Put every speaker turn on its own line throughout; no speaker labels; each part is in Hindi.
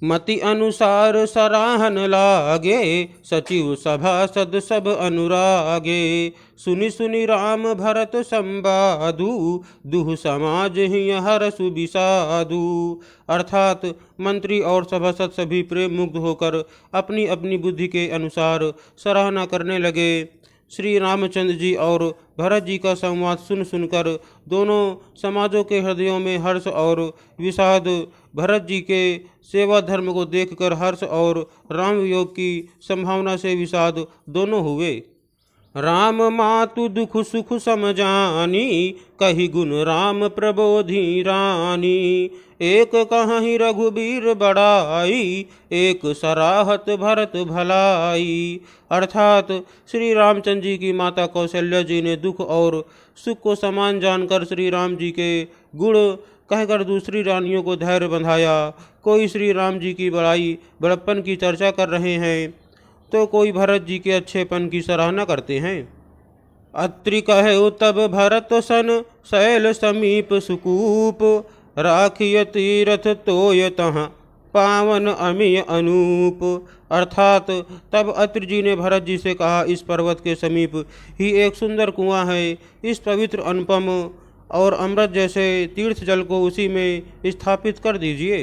मति अनुसार सराहन लागे, सचिव सभासद सब अनुरागे। सुनि सुनि राम भरत संवादु, दुह समाज ही हरसु बिसादु। अर्थात मंत्री और सभासद सभी प्रेम मुग्ध होकर अपनी अपनी बुद्धि के अनुसार सराहना करने लगे। श्री रामचंद्र जी और भरत जी का संवाद सुन सुनकर दोनों समाजों के हृदयों में हर्ष और विषाद, भरत जी के सेवा धर्म को देखकर हर्ष और राम वियोग की संभावना से विषाद दोनों हुए। राम मातु दुख सुख समझानी, कही गुण राम प्रबोधि रानी। एक कहीं रघुबीर बड़ाई, एक सराहत भरत भलाई। अर्थात श्री रामचंद्र जी की माता कौशल्या जी ने दुख और सुख को समान जानकर श्री राम जी के गुण कहकर दूसरी रानियों को धैर्य बंधाया। कोई श्री राम जी की बड़ाई बड़प्पन की चर्चा कर रहे हैं, तो कोई भरत जी के अच्छेपन की सराहना करते हैं। अत्रि कहे तब भरत सन, शैल समीप सुकूप। राखिय तीरथ तोय तहाँ, पावन अमिय अनूप। अर्थात तब अत्रि जी ने भरत जी से कहा, इस पर्वत के समीप ही एक सुंदर कुआं है। इस पवित्र अनुपम और अमृत जैसे तीर्थ जल को उसी में स्थापित कर दीजिए।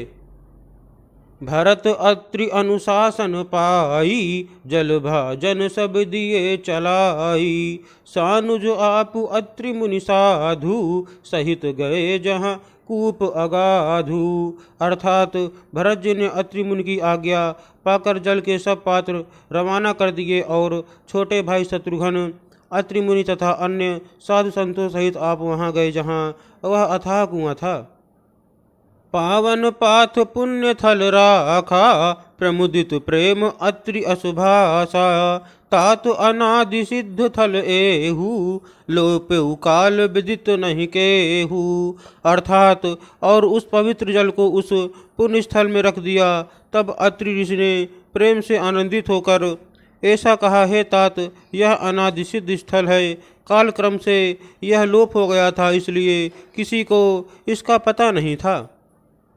भरत अत्रि अनुशासन पाई, जल भाजन सब दिए चलाई। सानुज आपु अत्रि मुनि साधु, सहित गए जहाँ कूप अगाधु। अर्थात भरत जी ने अत्रि मुनि की आज्ञा पाकर जल के सब पात्र रवाना कर दिए और छोटे भाई शत्रुघ्न, अत्रि मुनि तथा अन्य साधु संतों सहित आप वहाँ गए जहाँ वह अथाह कुआं था। पावन पाथ पुण्य थल राखा, प्रमुदित प्रेम अत्रि अशुभासा। तात अनादि सिद्ध थल एहू, लोपेउ काल विदित नहीं केहू। अर्थात और उस पवित्र जल को उस पुण्य स्थल में रख दिया। तब अत्रि ऋषि ने प्रेम से आनंदित होकर ऐसा कहा, हे तात, यह अनादि सिद्ध स्थल है। काल क्रम से यह लोप हो गया था, इसलिए किसी को इसका पता नहीं था।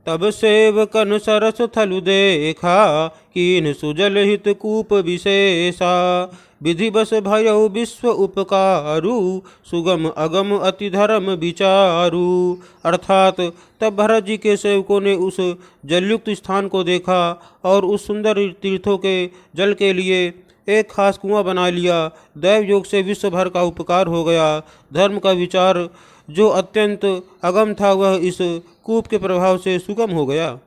तब सेवकन सरस थलु देखा, कीन सुजल हित कूप विशेषा। विधि बस भयउ विश्व उपकारु, सुगम अगम अति धर्म विचारु। अर्थात तब भरत जी के सेवकों ने उस जलयुक्त स्थान को देखा और उस सुंदर तीर्थों के जल के लिए एक खास कुआं बना लिया। दैव योग से विश्व भर का उपकार हो गया। धर्म का विचार जो अत्यंत अगम था वह इस कूप के प्रभाव से सुगम हो गया।